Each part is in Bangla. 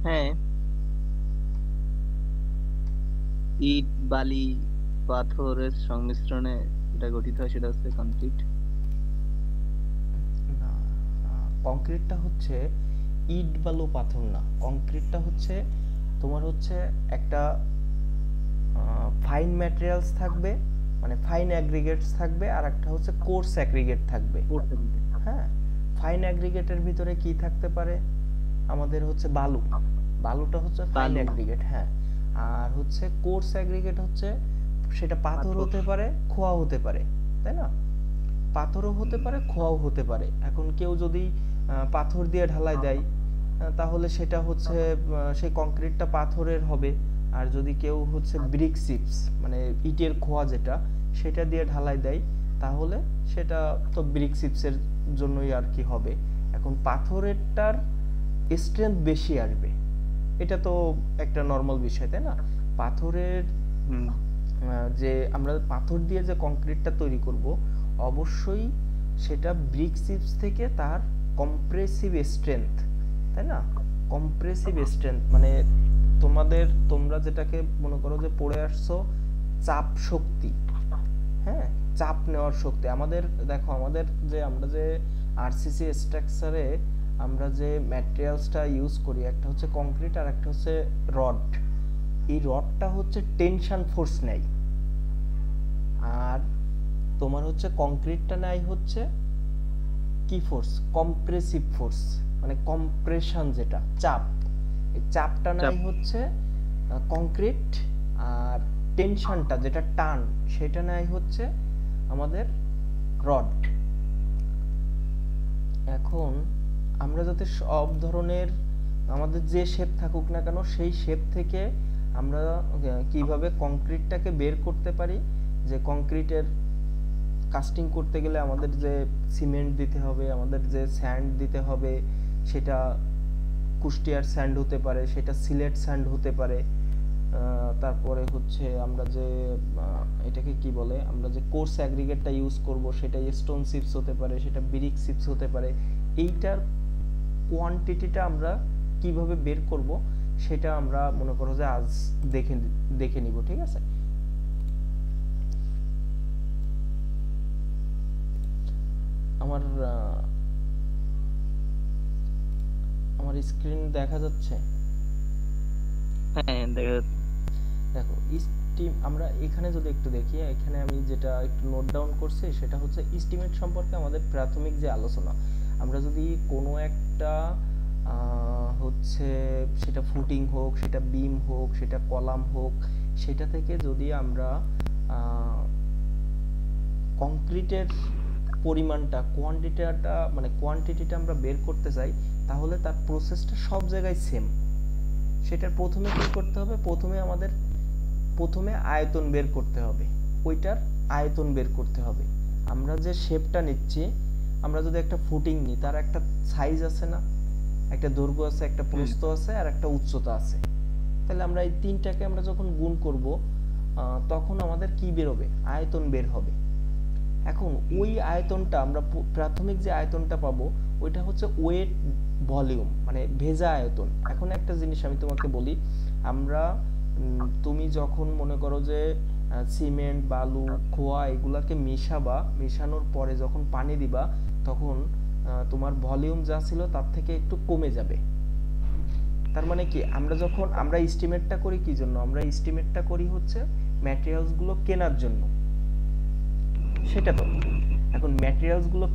হ্যাঁ, ইট, বালি, পাথরের সংমিশ্রণে এটা গঠিত হয়, সেটা হচ্ছে কংক্রিট। না, কংক্রিটটা হচ্ছে ইট বালু পাথর না। কংক্রিটটা হচ্ছে তোমার হচ্ছে একটা ফাইন ম্যাটেরিয়ালস থাকবে, মানে ফাইন অ্যাগ্রিগেটস থাকবে, আর একটা হচ্ছে কোর্স অ্যাগ্রিগেট থাকবে। পড়তে দিতে। হ্যাঁ, ফাইন অ্যাগ্রিগেটের ভিতরে কি থাকতে পারে? আমাদের হচ্ছে বালু। বালুটা হচ্ছে ফাইন বালু, অ্যাগ্রিগেট, হ্যাঁ। আর হচ্ছে কোর্স অ্যাগ্রিগেট হচ্ছে সেটা পাথর পাথর। হতে পারে, খোয়া হতে পারে, তাই না? পাথরও হতে হুম, পারে, খোয়াও হতে পারে। এখন কেউ যদি পাথর দিয়ে ঢালাই দেয়, তাহলে সেটা হচ্ছে সেই কংক্রিটটা পাথরের হবে। আর যদি কেউ হচ্ছে ব্রিক চিপস, মানে ইটের খোয়া যেটা, সেটা দিয়ে ঢালাই দেয়, তাহলে সেটা তো ব্রিক চিপসের জন্যই আর কি হবে। এখন পাথরেরটার স্ট্রেংথ বেশি আসবে, এটা তো একটা নর্মাল বিষয়, তাই না? পাথরের হুম। যে আমরা পাথর দিয়ে যে কংক্রিটটা তৈরি করব, অবশ্যই সেটা ব্রিক চিপস থেকে তার কম্প্রেসিভ স্ট্রেংথ, তাই না? কম্প্রেসিভ স্ট্রেংথ মানে তোমরা যেটাকে মনে করো যে পড়ে আসছো, চাপ শক্তি। হ্যাঁ, চাপ নেওয়ার শক্তি আমাদের। দেখো আমাদের যে আমরা যে আরসিসি স্ট্রাকচারে আমরা যে ম্যাটেরিয়ালসটা ইউজ করি, একটা হচ্ছে কংক্রিট আর একটা হচ্ছে রড। এই রডটা হচ্ছে টেনশন ফোর্স নেয়, আর তোমার হচ্ছে কংক্রিটটা নেয় হচ্ছে কি ফোর্স? কম্প্রেসিভ ফোর্স, মানে কম্প্রেশন, যেটা চাপ, এই চাপটা চাপ। নেয় হচ্ছে কংক্রিট। আর টেনশনটা যেটা টান, সেটা নেয় হচ্ছে আমাদের রড। এখন আমরা যাতে সব ধরনের আমাদের যে শেপ থাকুক না কেন, সেই শেপ থেকে আমরা কিভাবে কংক্রিটটাকে বের করতে পারি, যে কংক্রিটের কাস্টিং করতে গেলে আমাদের যে সিমেন্ট দিতে হবে, আমাদের যে স্যান্ড দিতে হবে, সেটা কুষ্টিয়ার স্যান্ড হতে পারে, সেটা সিলেট স্যান্ড হতে পারে। তারপরে হচ্ছে আমরা যে এটাকে কি বলে, আমরা যে কোর্স অ্যাগ্রিগেটটা ইউজ করব, সেটা স্টোন চিপস হতে পারে, সেটা ব্রিক চিপস হতে পারে। এইটার কোয়ান্টিটিটা আমরা কিভাবে বের করব, সেটা আমরা মনে করো যে আজ দেখে দেখে নিব, ঠিক আছে? আমার আমার স্ক্রিন দেখা যাচ্ছে? হ্যাঁ, দেখা যাচ্ছে। দেখো, স্টিম আমরা এখানে যদি একটু দেখি, এখানে আমি যেটা একটু নোট ডাউন করছি সেটা হচ্ছে এস্টিমেট সম্পর্কে আমাদের প্রাথমিক যে আলোচনা। আমরা যদি কোনো একটা হচ্ছে সেটা ফুটিং হোক, সেটা বিম হোক, সেটা কলাম হোক, সেটা থেকে যদি আমরা কংক্রিটের পরিমাণটা, কোয়ান্টিটিটা আমরা বের করতে চাই, তাহলে তার প্রসেসটা সব জায়গায় সেম। সেটার প্রথমে কি করতে হবে? প্রথমে আয়তন বের করতে হবে, ওইটার আয়তন বের করতে হবে। আমরা যে শেপটা নিচ্ছি, আমরা যদি একটা ফুটিং নিই, তার একটা সাইজ আছে না? একটা দৈর্ঘ্য আছে, একটা হুম। প্রস্থ আছে, আর একটা উচ্চতা আছে। তাহলে আমরা এই তিনটাকে আমরা যখন গুণ করব, তখন আমাদের কি বেরোবে? আয়তন বের হবে। এখন হুম। ওই আয়তনটা আমরা প্রাথমিক যে আয়তনটা পাবো, ওইটা হচ্ছে ওয়েট ভলিউম, মানে ভেজা আয়তন। এখন একটা জিনিস আমি তোমাকে বলি, আমরা তুমি যখন মনে করো যে সিমেন্ট, বালু, খোয়া এগুলাকে মেশাবা, মেশানোর পরে যখন পানি দিবা, তখন তোমার ভলিউম যা ছিল তার থেকে একটু কমে যাবে। তার মানে কি, আমরা এস্টিমেটটা করি কি জন্য? আমরা এস্টিমেটটা করি হচ্ছে ম্যাটেরিয়ালস গুলো কেনার জন্য, সেটা তো। এখন ম্যাটেরিয়ালস গুলো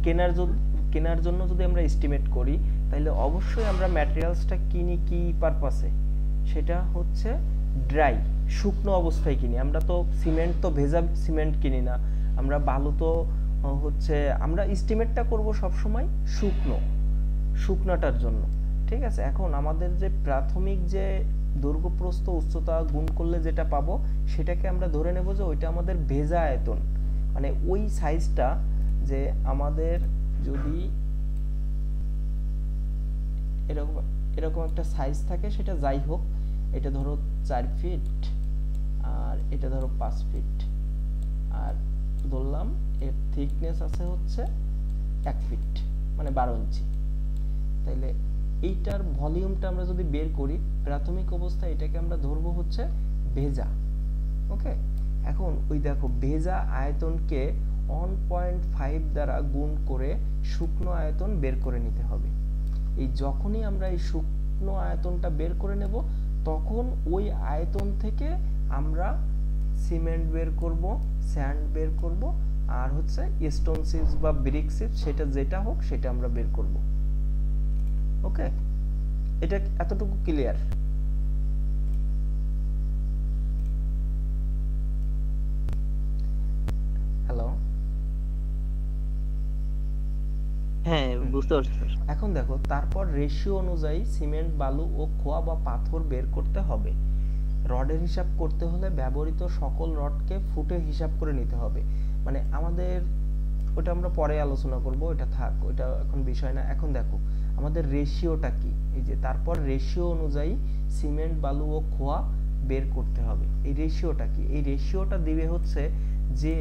কেনার জন্য যদি আমরা এস্টিমেট করি, তাহলে অবশ্যই আমরা ম্যাটেরিয়ালসটা কিনি কি পারপাসে? সেটা হচ্ছে ড্রাই, শুকনো অবস্থায় কিনি। আমরা তো সিমেন্ট তো ভেজা সিমেন্ট কিনি না। আমরা বালু তো হচ্ছে আমরা এস্টিমেটটা করব সব সময় শুকনোটার জন্য, ঠিক আছে? এখন আমাদের যে প্রাথমিক যে দৈর্ঘ্য, প্রস্থ, উচ্চতা গুণ করলে যেটা পাবো, সেটাকে আমরা ধরে নেব যে ওইটা আমাদের ভেজা আয়তন। মানে ওই সাইজটা, যে আমাদের যদি এরকম এরকম একটা সাইজ থাকে, সেটা যাই হোক, এটা ধরো 4 ফিট, আর এটা ধরো 5 ফিট, আর ধরলাম এর থিকনেস আছে হচ্ছে 1 ফিট, মানে 12 ইঞ্চি। তাইলে এইটার ভলিউমটা আমরা যদি বের করি, প্রাথমিক অবস্থায় এটাকে আমরা ধরবো হচ্ছে ভেজা। ওকে, এখন ওই দেখো ভেজা আয়তনকে 1.5 দ্বারা গুণ করে শুকনো আয়তন বের করে নিতে হবে। এই যখনই আমরা এই শুকনো আয়তনটা বের করে নেব, তখন ওই আয়তন থেকে আমরা সিমেন্ট বের করব, স্যান্ড বের করব, আর হচ্ছে স্টোন চিপস বা ব্রিক চিপস, সেটা যেটা হোক সেটা আমরা বের করব। ওকে, এটা এতটুকু ক্লিয়ার? হ্যালো, হ্যাঁ বুঝতে পারছি স্যার। এখন দেখো তারপর রেশিও অনুযায়ী সিমেন্ট, বালু ও খোয়া বা পাথর বের করতে হবে। রডের হিসাব করতে হলে ব্যবহৃত সকল রডকে ফুটে হিসাব করে নিতে হবে। মানে আমাদের ওটা আমরা পরে আলোচনা করব, ওটা থাক, ওটা এখন বিষয় না। এখন দেখো আমাদের রেশিওটা কি, এই যে তারপর রেশিও অনুযায়ী সিমেন্ট, বালু ও খোয়া বের করতে হবে। এই রেশিওটা কি? এই রেশিওটা দিবে হচ্ছে যে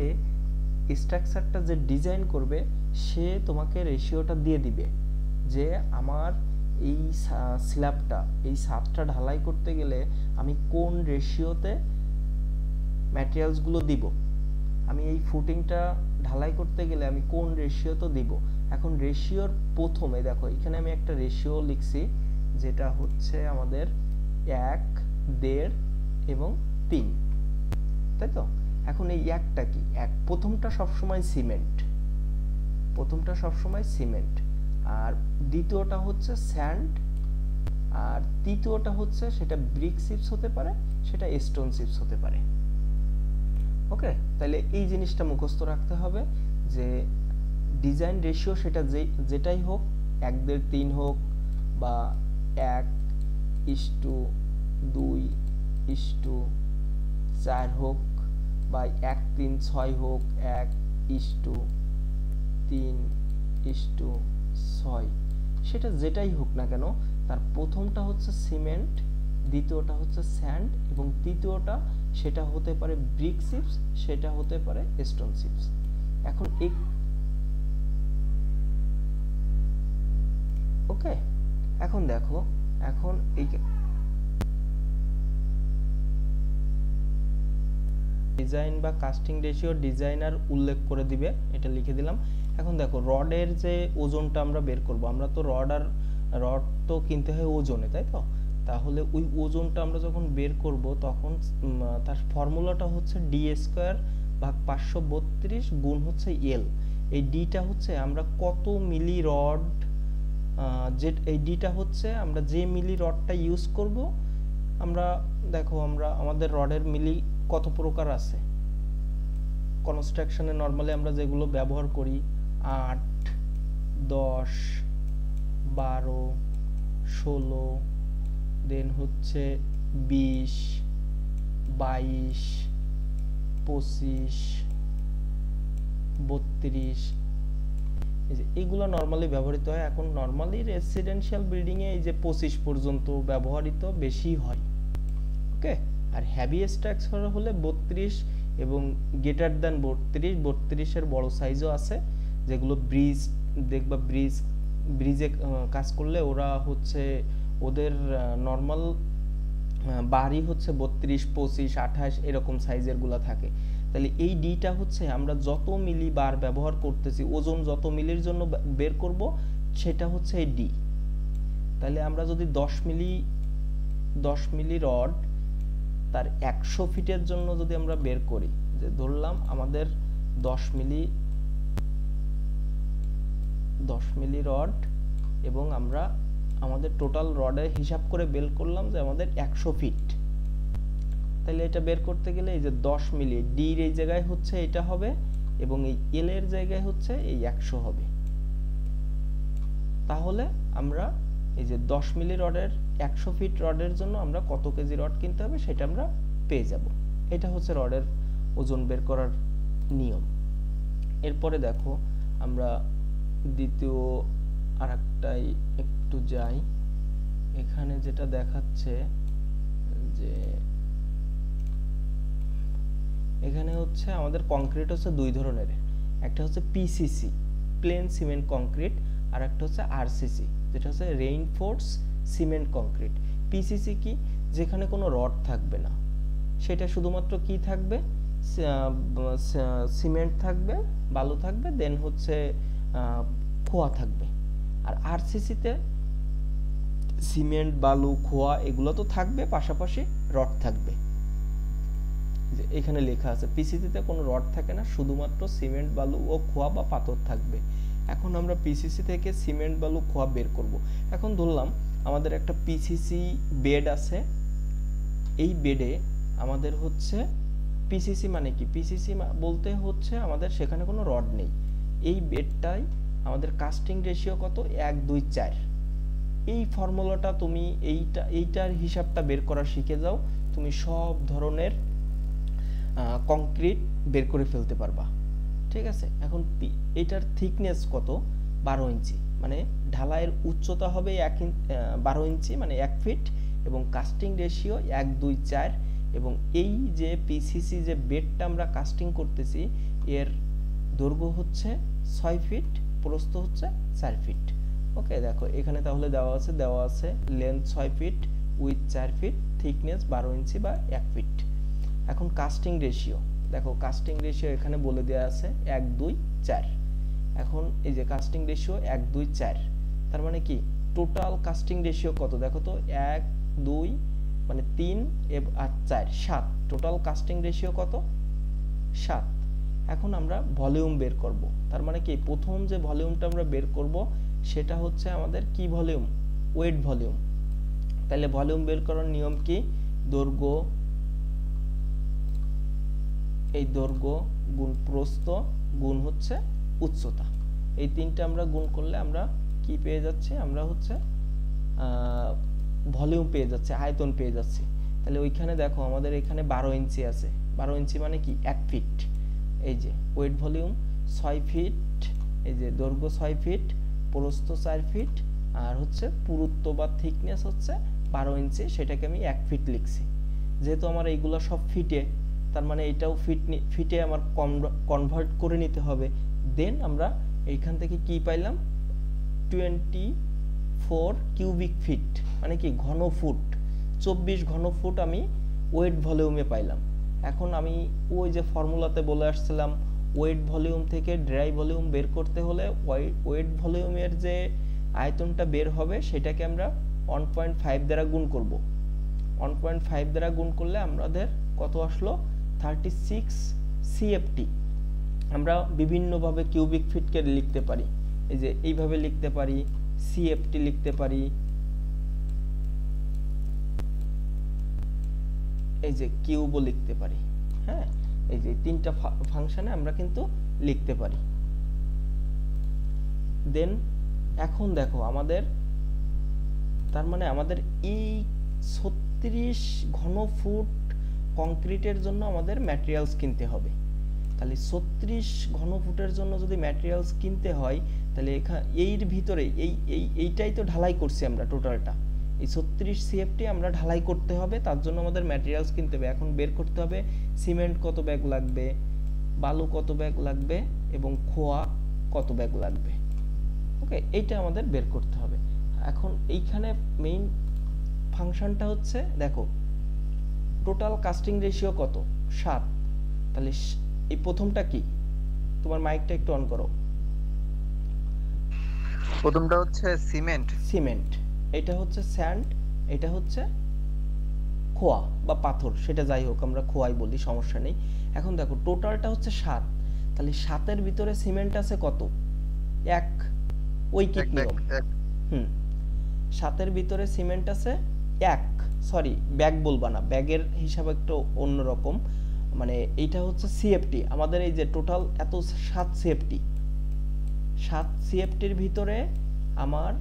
স্ট্রাকচারটা যে ডিজাইন করবে সে তোমাকে রেশিওটা দিয়ে দিবে যে আমার এই স্ল্যাবটা, এই ছাদটা ঢালাই করতে গেলে আমি কোন রেশিওতে ম্যাটেরিয়ালসগুলো দিব, আমি এই ফুটিংটা ঢালাই করতে গেলে আমি কোন রেশিওতে দিব। এখন রেশিওর প্রথমে দেখো এখানে আমি একটা রেশিও লিখছি, যেটা হচ্ছে আমাদের 1, 1.5 এবং 3, তাই তো? এখন এই একটা কি, প্রথমটা সবসময় সিমেন্ট, প্রথমটা সবসময় সিমেন্ট, আর দ্বিতীয়টা হচ্ছে স্যান্ড, আর তৃতীয়টা হচ্ছে সেটা ব্রিক চিপস হতে পারে, সেটা স্টোন চিপস হতে পারে। ওকে, তাহলে এই জিনিসটা মুখস্থ রাখতে হবে যে ডিজাইন রেশিও সেটা যেটাই হোক, 1.5-3 হোক বা 1:2:4 হোক বা 1:3:6 হোক, 1:3:6, সেটা যেটাই হোক না কেন, তার প্রথমটা হচ্ছে সিমেন্ট, দ্বিতীয়টা হচ্ছে স্যান্ড এবং তৃতীয়টা সেটা হতে পারে ব্রিক চিপস, সেটা হতে পারে স্টোন চিপস। এখন এই ওকে, এখন দেখো, এখন এই ডিজাইন বা কাস্টিং রেশিও ডিজাইনার উল্লেখ করে দিবে, এটা লিখে দিলাম। এখন দেখো রডের যে ওজনটা আমরা বের করব, আমরা তো রড তো কিনতে হয় ওজনে, তাই তো? তাহলে ওই ওজনটা আমরা যখন বের করব তখন তার ফর্মুলাটা হচ্ছে d²/532 গুণ হচ্ছে এল। এই ডিটা হচ্ছে আমরা কত মিলি রড, যে এই ডিটা হচ্ছে আমরা যে মিলি রডটা ইউজ করব। আমরা দেখো আমরা আমাদের রডের মিলি কত প্রকার আছে, কনস্ট্রাকশনে নরমালি আমরা যেগুলো ব্যবহার করি 8, 10, 12, 16, দেন হচ্ছে 20, 22, 25, 32, এই যে এগুলো নরমালি ব্যবহৃত হয়। এখন নরমালি রেসিডেন্সিয়াল বিল্ডিং এ এই যে 25 পর্যন্ত ব্যবহৃত বেশি হয়। ওকে, আর হেভি স্ট্রাকচার হলে 32 এবং গ্রেটার দ্যান 32 এর বড় সাইজও আছে, যেগুলো ব্রিজ দেখবা, ব্রিজে কাজ করলে ওরা হচ্ছে ওদের নরমাল বাড়ি হচ্ছে 32, 25, 28 এরকম সাইজের গুলা থাকে। তাহলে এই ডিটা হচ্ছে আমরা যত মিলি বার ব্যবহার করতেছি, ওজন যত মিলির জন্য বের করব, সেটা হচ্ছে এই ডি। তাহলে আমরা যদি 10 মিলি রড তার 100 ফিটের জন্য যদি আমরা বের করি, যে ধরলাম আমাদের 10 মিলি রড এবং আমরা আমাদের টোটাল রডের হিসাব করে বের করলাম যে আমাদের 100 ফিট। তাহলে এটা বের করতে গেলে এই যে 10 মিলি ডি এর এই জায়গায় হচ্ছে এটা হবে এবং এই এল এর জায়গায় হচ্ছে এই 100 হবে। তাহলে আমরা এই যে 10 মিলি রডের 100 ফিট রডের জন্য আমরা কত কেজি রড কিনতে হবে সেটা আমরা পেয়ে যাব। এটা হচ্ছে রডের ওজন বের করার নিয়ম। এরপরে দেখো আমরা দ্বিতীয় আরেকটাই একটু যাই। এখানে যেটা দেখাচ্ছে যে এখানে হচ্ছে আমাদের কংক্রিট হচ্ছে দুই ধরনের, একটা হচ্ছে পিসিসি প্লেন সিমেন্ট কংক্রিট আর একটা হচ্ছে আরসিসি যেটা হচ্ছে রেইনফোর্স সিমেন্ট কংক্রিট। পিসিসি কি, যেখানে কোনো রড থাকবে না, সেটা শুধুমাত্র কি থাকবে, সিমেন্ট থাকবে, বালু থাকবে, দেন হচ্ছে খোয়া থাকবে। আর আরসিসিতে সিমেন্ট, বালু, খোয়া এগুলো তো থাকবে, পাশাপাশি রড থাকবে। এখানে লেখা আছে পিসিসিতে কোনো রড থাকে না, শুধুমাত্র সিমেন্ট, বালু ও খোয়া বা পাথর থাকবে। এখন আমরা পিসিসি থেকে সিমেন্ট, বালু, খোয়া বের করব। এখন ধরলাম আমাদের একটা পিসিসি বেড আছে, এই বেডে আমাদের হচ্ছে পিসিসি মানে কি, পিসিসি বলতে হচ্ছে আমাদের সেখানে কোনো রড নেই। এই বেডটাই আমাদের কাস্টিং রেশিও কত, 1 2 4। এই ফর্মুলাটা তুমি এইটার হিসাবটা বের করা শিখে যাও, তুমি সব ধরনের কংক্রিট বের করে ফেলতে পারবা। ঠিক আছে, এখন এটার থিকনেস কত, 12 ইঞ্চি, মানে ঢালাইয়ের উচ্চতা হবে 12 ইঞ্চি মানে 1 ফিট, এবং কাস্টিং রেশিও 1 2 4। এবং এই যে পিসিসি যে বেডটা আমরা কাস্টিং করতেছি, এর দৈর্ঘ্য হচ্ছে 6 ফিট, প্রস্থ হচ্ছে 4 ফিট। ওকে, দেখো এখানে তাহলে দেওয়া আছে length 6 feet, width 4 feet, thickness 12 inch বা 1 ফিট। এখন কাস্টিং রেশিও, দেখো কাস্টিং রেশিও এখানে বলে দেওয়া আছে 1 2 4। এখন এই যে কাস্টিং রেশিও 1 2 4, তার মানে কি টোটাল কাস্টিং রেশিও কত, দেখো তো 1 2 মানে 3 আর 4 7, টোটাল কাস্টিং রেশিও কত, 7। এখন আমরা ভলিউম বের করব, তার মানে কি প্রথম যে ভলিউমটা আমরা বের করব সেটা হচ্ছে আমাদের কি ভলিউম, ওয়েট ভলিউম। তাহলে ভলিউম বের করার নিয়ম কি, দৈর্ঘ্য, এই দৈর্ঘ্য গুণ প্রস্থ গুণ হচ্ছে উচ্চতা, এই তিনটা আমরা গুণ করলে আমরা কি পেয়ে যাচ্ছি, আমরা হচ্ছে ভলিউম পেয়ে যাচ্ছে, আয়তন পেয়ে যাচ্ছি। তাহলে ওইখানে দেখো আমাদের এখানে 12 ইঞ্চি আছে, 12 ইঞ্চি মানে কি 1 ফিট। এই যে ওয়েট ভলিউম 6 ফিট, এই যে দৈর্ঘ্য 6 ফিট, প্রস্থ 4 ফিট, আর হচ্ছে পুরুত্ব বা থিকনেস হচ্ছে 12 ইঞ্চি, সেটাকে আমি 1 ফিট লিখছি। যেহেতু আমার এইগুলো সব ফিটে, তার মানে এটাও ফিটে আমার কনভার্ট করে নিতে হবে। দেন আমরা এইখান থেকে কি পাইলাম, 24 কিউবিক ফিট, মানে কি ঘন ফুট, 24 ঘন ফুট আমি ওয়েট ভলিউমে পাইলাম। এখন আমি ওই যে ফর্মুলাতে বলে আসছিলাম, ওয়েট ভলিউম থেকে ড্রাই ভলিউম বের করতে হলে ওয়েট ভলিউমের যে আয়তনটা বের হবে সেটাকে আমরা 1.5 দ্বারা গুণ করব। 1.5 দ্বারা গুণ করলে আমাদের কত আসলো, 36 সিএফটি। আমরা বিভিন্নভাবে কিউবিক ফিটকে লিখতে পারি, এই যে এইভাবে লিখতে পারি, সিএফটি লিখতে পারি, এই যে কিউবও লিখতে পারি। হ্যাঁ, এই যে তিনটা ফাংশনে আমরা কিন্তু লিখতে পারি। দেন এখন দেখো আমাদের, তার মানে আমাদের এই 36 ঘন ফুট কংক্রিটের জন্য আমাদের ম্যাটেরিয়ালস কিনতে হবে। তাহলে 36 ঘন ফুটের জন্য যদি ম্যাটেরিয়ালস কিনতে হয়, তাহলে এর ভিতরে এইটাই তো ঢালাই করছি আমরা, টোটালটা এই 36 সিএফটি আমরা ঢালাই করতে হবে, তার জন্য আমাদের ম্যাটেরিয়ালস কিনতে হবে। এখন বের করতে হবে সিমেন্ট কত ব্যাগ লাগবে, বালু কত ব্যাগ লাগবে, এবং খোয়া কত ব্যাগ লাগবে। ওকে, এইটা আমাদের বের করতে হবে। এখন এইখানে মেইন ফাংশনটা হচ্ছে, দেখো টোটাল কাস্টিং রেশিও কত, 7। তাহলে এই প্রথমটা কি, তোমার মাইকটা একটু অন করো। প্রথমটা হচ্ছে সিমেন্ট, এটা হচ্ছে স্যান্ড, এটা হচ্ছে খোয়া বা পাথর, সেটা যাই হোক আমরা খোয়াই বলি, সমস্যা নেই। এখন দেখো টোটালটা হচ্ছে 7, তাহলে 7-এর ভিতরে সিমেন্ট আছে কত, 1, ঐকিক নিয়ম। 7-এর ভিতরে সিমেন্ট আছে 1, সরি ব্যাগ বলবা না, ব্যাগের হিসাব একটু অন্যরকম, মানে এইটা হচ্ছে সিএফটি। আমাদের এই যে টোটাল এত 7 সিএফটি, 7 সিএফটির ভিতরে আমার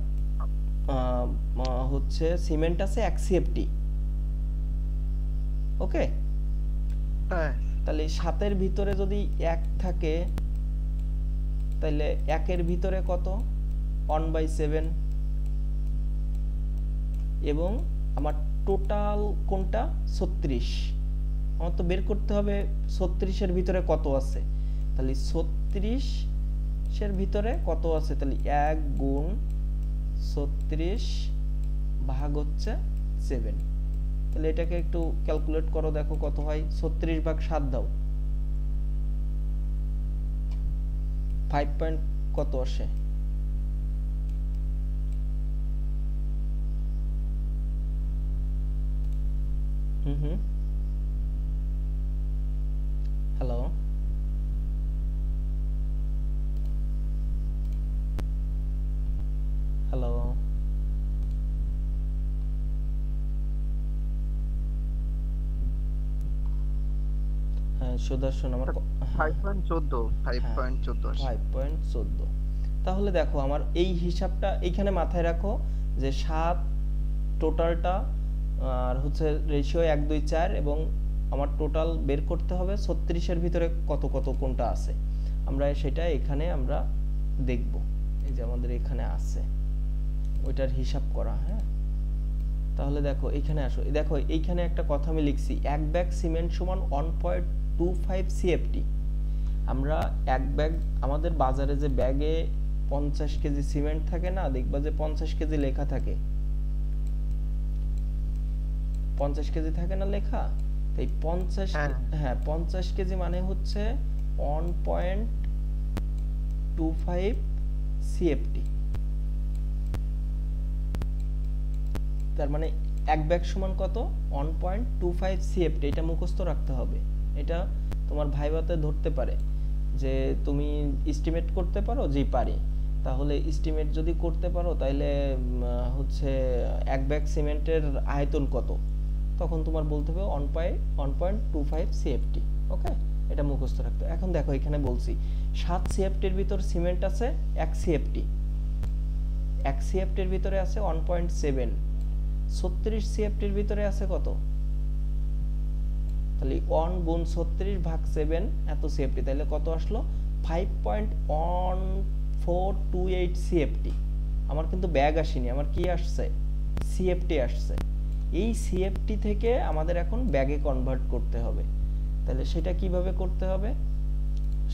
হচ্ছে সিমেন্ট আছে 1 সিএফটি। ওকে, তাহলে 7-এর ভিতরে যদি 1 থাকে, তাহলে 1-এর ভিতরে কত, 1/7, এবং আমার টোটাল কোনটা 36, আমার তো বের করতে হবে 36-এর ভিতরে কত আছে। তাহলে 36-এর ভিতরে কত আছে, তাহলে 1 গুণ 36 ভাগ হচ্ছে 7। তাহলে এটাকে একটু ক্যালকুলেট করো, দেখো কত হয়। 36 ভাগ 7 দাও, 5 পয়েন্ট কত আসে? হ্যালো, হ্যালো, হ্যাঁ সুদর্শন, আমার 5.14 হ্যাঁ 5.14 আসে। 5.14। তাহলে দেখো আমার এই হিসাবটা এইখানে মাথায় রাখো যে 7 টোটালটা, আর হচ্ছে রেশিও 1 2 4, এবং আমার টোটাল বের করতে হবে 36-এর ভিতরে কত কত কোনটা আছে। আমরা সেটা এখানে আমরা দেখব। এই যে আমাদের এখানে আছে ওইটার হিসাব করা। হ্যাঁ, তাহলে দেখো এখানে আসো, দেখো এইখানে একটা কথা আমি লিখছি, 1 ব্যাগ সিমেন্ট সমান 1.25 সিএফটি। আমরা 1 ব্যাগ, আমাদের বাজারে যে ব্যাগে 50 কেজি সিমেন্ট থাকে না, দেখবা যে 50 কেজি লেখা থাকে, 50 কেজি থাকে না লেখা। তাই 50, হ্যাঁ 50 কেজি মানে হচ্ছে 1.25 সিএফটি। তার মানে 1 ব্যাগ সমান কত? 1.25 সিএফটি। এটা মুখস্থ রাখতে হবে। এটা তোমার ভাইভাতে ধরতে পারে যে তুমি এস্টিমেট করতে পারো, যে পারি। তাহলে এস্টিমেট যদি করতে পারো তাহলে হচ্ছে 1 ব্যাগ সিমেন্টের আয়তন কত, তখন তোমার বলতে হবে 1.25 সিএফটি। ওকে, এটা মুখস্থ রাখতে। এখন দেখো এখানে বলছি 7 সিএফটির ভিতর সিমেন্ট আছে 1 সিএফটি, 1 সিএফটির ভিতরে আছে 1.7, 36 সিএফটির ভিতরে আছে কত? তাহলে 1 গুণ 36 ভাগ 7 এত সিএফটি, তাহলে কত আসলো? 5.1428 সিএফটি। আমার কিন্তু ব্যাগ আসেনি, আমার কি আসছে? সিএফটি আসছে। এই সিএফটি থেকে আমাদের এখন ব্যাগে কনভার্ট করতে হবে। তাহলে সেটা কিভাবে করতে হবে?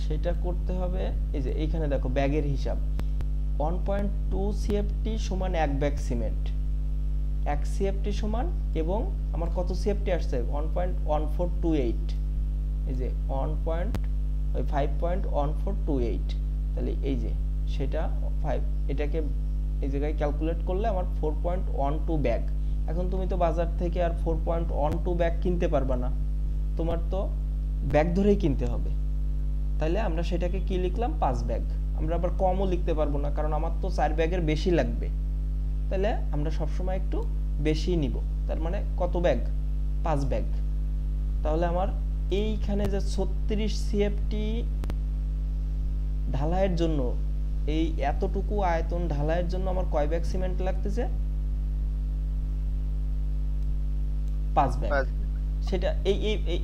সেটা করতে হবে এই যে এইখানে দেখো ব্যাগের হিসাব, 1.2 সিএফটি সমান 1 ব্যাগ সিমেন্ট, 1 সিএফটি সমান, এবং আমার কত সিএফটি আসছে? 1.1428। এই যে 5.1428। তাহলে এই যে সেটা 5, এটাকে এই জায়গায় ক্যালকুলেট করলে আমার 4.12 ব্যাগ। এখন তুমি তো বাজার থেকে আর 4.12 ব্যাগ কিনতে পারবা না, তোমার তো ব্যাগ ধরেই কিনতে হবে। তাহলে আমরা সেটাকে কি লিখলাম? 5 ব্যাগ। আমরা আবার কমও লিখতে পারবো না, কারণ আমার তো 4 ব্যাগের বেশি লাগবে। তাহলে আমরা সবসময় একটু বেশি নিব। তার মানে কত ব্যাগ? 5 ব্যাগ। তাহলে আমার এইখানে যে 36 সিএফটি ঢালাইয়ের জন্য, এই এতটুকু আয়তন ঢালাইয়ের জন্য আমার কয় ব্যাগ সিমেন্ট লাগতেছে? 5 ব্যাগ। সেটা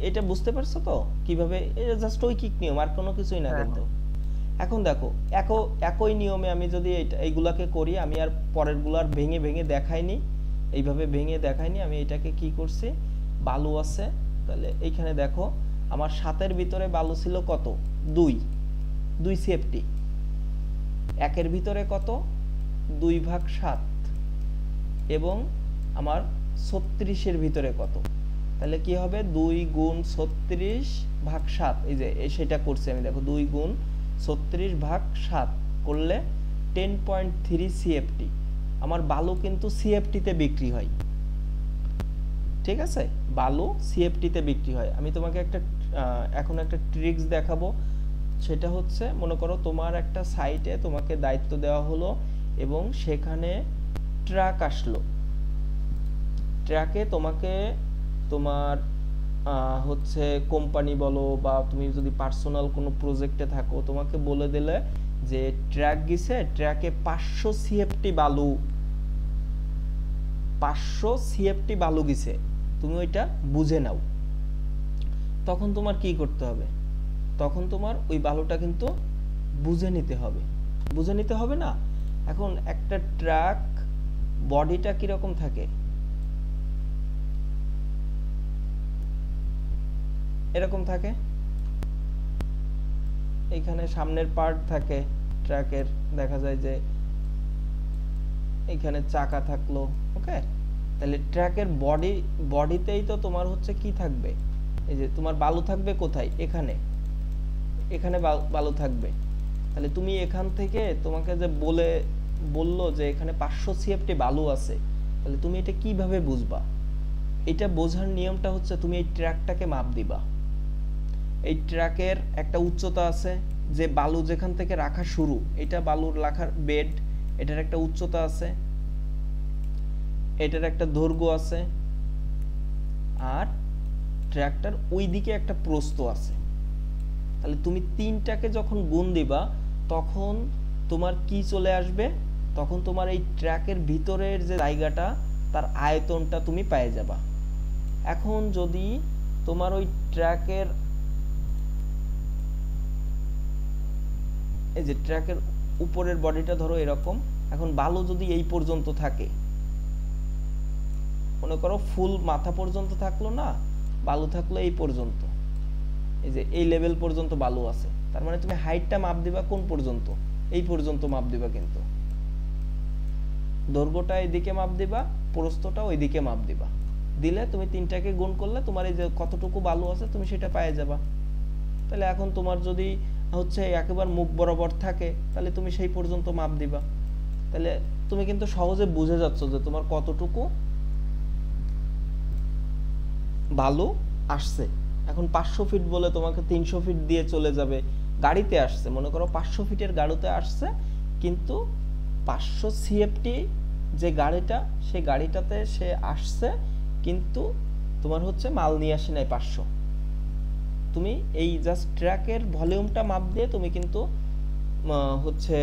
এটা বুঝতে পারছো তো কিভাবে? এটা জাস্ট ঐকিক নিয়ম, আর কোনো কিছুই না কিন্তু। এখন দেখো একই নিয়মে আমি যদি এইগুলাকে করি, আমি আর পরের গুলার ভেঙে ভেঙে দেখাইনি, এইভাবে ভেঙে দেখাইনি। আমি এটাকে কি করছি, বালু আছে, তাহলে এইখানে দেখো আমার 7-এর ভিতরে বালু ছিল কত? 2 সিএফটি। 1-এর ভিতরে কত? 2 ভাগ 7, এবং আমার 36-এর ভিতরে কত? তাহলে কি হবে? 2 গুণ 36 ভাগ 7। এই যে সেটা করছি আমি, দেখো 2 গুণ 36 ভাগ 7 করলে 10.3 সিএফটি। আমার বালু কিন্তু সিএফটিতে বিক্রি হয়, ঠিক আছে? বালু সিএফটিতে বিক্রি হয়। আমি তোমাকে এখন একটা ট্রিক্স দেখাবো। সেটা হচ্ছে, মনে করো তোমার একটা সাইটে তোমাকে দায়িত্ব দেওয়া হলো, এবং সেখানে ট্রাক আসলো। ট্রাকে তোমাকে তোমার হচ্ছে কোম্পানি বলো, বা তুমি যদি পার্সোনাল কোনো প্রজেক্টে থাকো, তোমাকে বলে দিলে যে ট্রাক গেছে, ট্রাকে 500 সিএফটি বালু, 500 সিএফটি বালু গেছে, তুমি ওইটা বুঝে নাও। তখন তোমার কি করতে হবে? তখন তোমার ওই বালুটা কিন্তু বুঝে নিতে হবে, বুঝে নিতে হবে না? এখন একটা ট্রাক বডিটা কিরকম থাকে? এরকম থাকে। এখানে সামনের পার্ট থাকে ট্রাকের, দেখা যায় যে এখানে চাকা থাকলো, ওকে। তাহলে ট্র্যাকের বডিতেই তো তোমার হচ্ছে কি থাকবে, এই যে তোমার বালু থাকবে কোথায়, এখানে এখানে বালু থাকবে। তাহলে তুমি এখান থেকে তোমাকে যে বললো যে এখানে 500 সিএফটি বালু আছে, তাহলে তুমি এটা কিভাবে বুঝবা? এটা বোঝার নিয়মটা হচ্ছে তুমি এই ট্র্যাকটাকে মাপ দিবা। এই ট্র্যাকের একটা উচ্চতা আছে, যে বালু যেখান থেকে রাখা শুরু, এটা বালুর রাখার বেড, এটার একটা উচ্চতা আছে, এটার একটা দৈর্ঘ্য আছে, আর ট্র্যাকটার ওই দিকে একটা প্রস্থ আছে। তাহলে তুমি তিনটাকে যখন গুণ দিবা তখন তোমার কি চলে আসবে, তখন তোমার এই ট্র্যাকের ভিতরের যে জায়গাটা তার আয়তনটা তুমি পেয়ে যাবা। এখন যদি তোমার ওই ট্র্যাকের, এই যে ট্র্যাকের উপরের বডিটা ধরো এরকম, এখন বালু যদি এই পর্যন্ত থাকে, মনে করো ফুল মাথা পর্যন্ত থাকলো না, বালু থাকলো এই পর্যন্ত, এই যে এই লেভেল পর্যন্ত বালু আছে, তার মানে তুমি হাইটটা মাপ দিবা কোন পর্যন্ত, এই পর্যন্ত মাপ দিবা, কিন্তু দৈর্ঘ্যটা এইদিকে মাপ দিবা, প্রস্থটা ওইদিকে মাপ দিবা, দিলে তুমি তিনটাকে গুণ করলে তোমার এই যে কতটুকু বালু আছে তুমি সেটা পেয়ে যাবা। তাহলে এখন তোমার যদি হচ্ছে একেবারে মুখ বরাবর থাকে তাহলে তুমি সেই পর্যন্ত মাপ দিবা। তাহলে তুমি কিন্তু সহজে বুঝে যাচ্ছ যে তোমার কতটুকু বালু আসছে। এখন 500 ফিট বলে তোমাকে 300 ফিট দিয়ে চলে যাবে, গাড়িতে আসছে, মনে করো 500 ফিটের গাড়িতে আসছে, কিন্তু 500 সিএফটি যে গাড়িটা, সেই গাড়িটাতে সে আসছে, কিন্তু তোমার হচ্ছে মাল নিয়ে আসে নাই 500। তুমি এই জাস্ট ট্র্যাকের ভলিউমটা মাপ দিয়ে তুমি কিন্তু হচ্ছে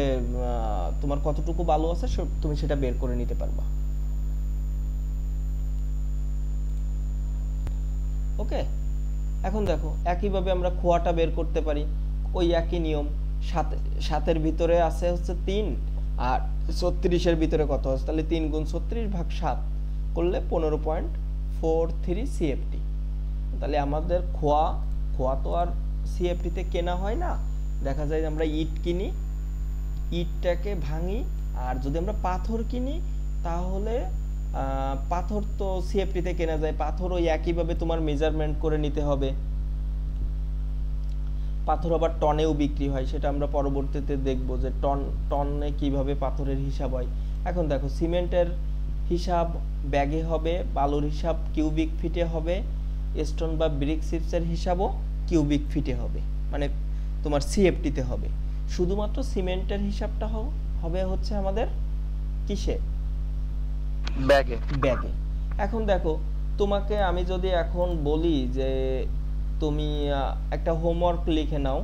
তোমার কতটুকু বালু আছে তুমি সেটা বের করে নিতে পারবা। ওকে, এখন দেখো একইভাবে আমরা খোয়াটা বের করতে পারি, ওই একই নিয়ম। 7 ভিতরে আছে হচ্ছে 3, আর 36 ভিতরে কত আছে, তাহলে 3 গুণ 36 ভাগ 7 করলে 15.43 সিএফটি। তাহলে আমাদের খোয়া তো আর সিএফটি তে কেনা হয় না, দেখা যায় আমরা ইট কিনি, ইটটাকে ভাঙি, আর যদি আমরা পাথর কিনি তাহলে পাথর তো সিএফটি তে কেনা যায়, পাথর ওই একইভাবে তোমার মেজারমেন্ট করে নিতে হবে। পাথর আবার টনেও বিক্রি হয়, সেটা আমরা পরবর্তীতে দেখব যে টনে কিভাবে পাথরের হিসাব হয়। এখন দেখো সিমেন্টের হিসাব ব্যাগে হবে, বালুর হিসাব কিউবিক ফিটে হবে, স্টোন বা ব্রিক চিপসের হিসাবও কিউবিক ফিটে হবে, মানে তোমার সিএফটি তে হবে। শুধুমাত্র সিমেন্টের হিসাবটা হবে হচ্ছে আমাদের কিসে, ব্যাগে। এখন দেখো তোমাকে আমি যদি এখন বলি যে তুমি একটা হোমওয়ার্ক লিখে নাও,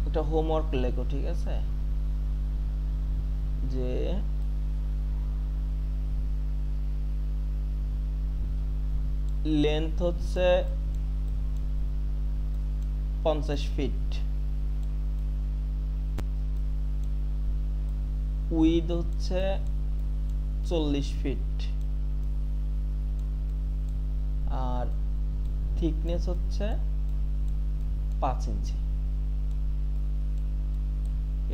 একটা হোমওয়ার্ক লেখো, ঠিক আছে, যে লেন্থ হচ্ছে 50 ফিট, উইড হচ্ছে 40 ফিট, আর থিকনেস হচ্ছে 5 ইঞ্চি,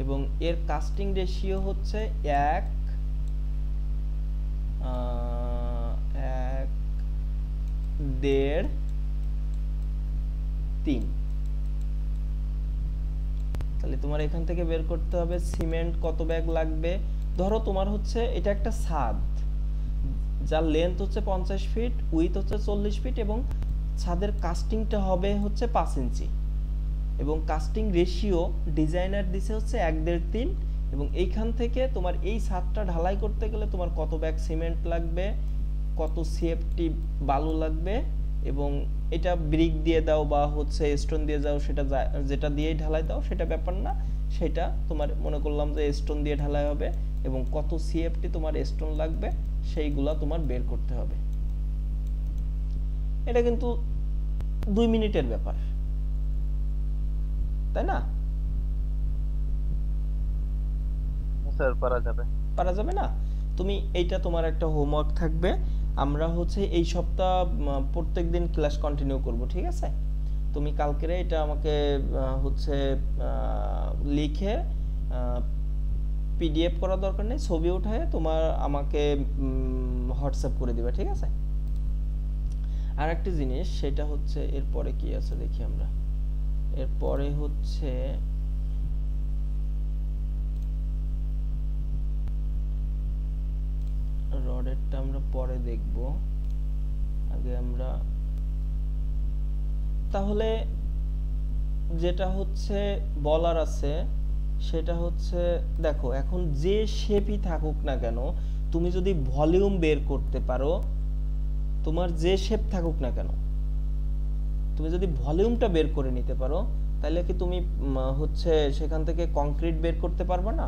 এবং এর কাস্টিং রেশিও হচ্ছে 1:1.5:3। তাহলে তোমার এখান থেকে বের করতে হবে সিমেন্ট কত ব্যাগ লাগবে। ধরো তোমার হচ্ছে এটা একটা ছাদ, যার লেন্থ হচ্ছে 50 ফিট, উইথ হচ্ছে 40 ফিট, এবং ছাদের কাস্টিংটা হবে হচ্ছে 5 ইঞ্চি, এবং কাস্টিং রেশিও ডিজাইনার দিছে হচ্ছে 1:3। এবং এইখান থেকে তোমার এই ছাদটা ঢালাই করতে গেলে তোমার কত ব্যাগ সিমেন্ট লাগবে, কত সিএফটি বালু লাগবে, এবং এটা ব্রিক দিয়ে দাও বা হচ্ছে স্টোন দিয়ে দাও, সেটা যেটা দিয়েই ঢালাই দাও সেটা ব্যাপার না, সেটা তোমার মনে করলাম যে স্টোন দিয়ে ঢালাই হবে, এবং কত সিএফটি তোমার স্টোন লাগবে সেইগুলা তোমার বের করতে হবে। এটা কিন্তু 2 মিনিটের ব্যাপার, তাই না? স্যার পারা যাবে না? তুমি এইটা তোমার একটা হোমওয়ার্ক থাকবে, আমরা হচ্ছে এই সপ্তাহ প্রত্যেকদিন ক্লাস কন্টিনিউ করব, ঠিক আছে? তুমি কালকেরে এটা আমাকে হচ্ছে লিখে পিডিএফ করার দরকার নেই, ছবি উঠায় তোমার আমাকে হোয়াটসঅ্যাপ করে দিবে, ঠিক আছে? আর একটা জিনিস, সেটা হচ্ছে এরপরে কি আছে দেখি আমরা। এরপরে হচ্ছে রডেরটা আমরা পরে দেখব, আগে আমরা তাহলে যেটা হচ্ছে বলার আছে সেটা হচ্ছে, দেখো এখন যে শেপই থাকুক না কেন, তুমি যদি ভলিউম বের করতে পারো, তোমার যে শেপ থাকুক না কেন, তুমি যদি ভলিউমটা বের করে নিতে পারো, তাহলে কি তুমি হচ্ছে সেখান থেকে কংক্রিট বের করতে পারবে না?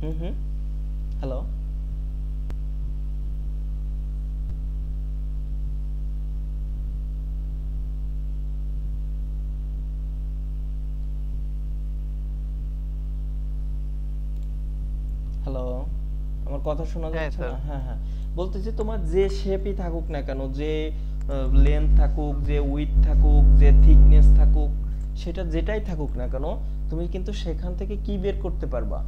হুম, হ্যালো, হ্যালো, আমার কথা শোনা হ্যাঁ যাচ্ছে স্যার। না? হ্যাঁ হ্যাঁ, বলতেছি তোমার যে শেপই থাকুক না কেন, যে লেন্থ থাকুক, যে উইডথ থাকুক, যে থিকনেস থাকুক, সেটা যেটাই থাকুক না কেন, তুমি কিন্তু সেখান থেকে কি বের করতে পারবা?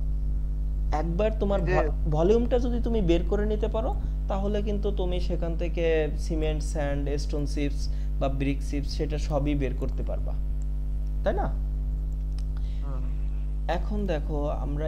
একবার তোমার যে ভলিউমটা যদি তুমি বের করে নিতে পারো, তাহলে কিন্তু তুমি সেখান থেকে সিমেন্ট, স্যান্ড, স্টোন চিপস বা ব্রিক চিপস সেটা সবই বের করতে পারবা, তাই না? হুম। এখন দেখো আমরা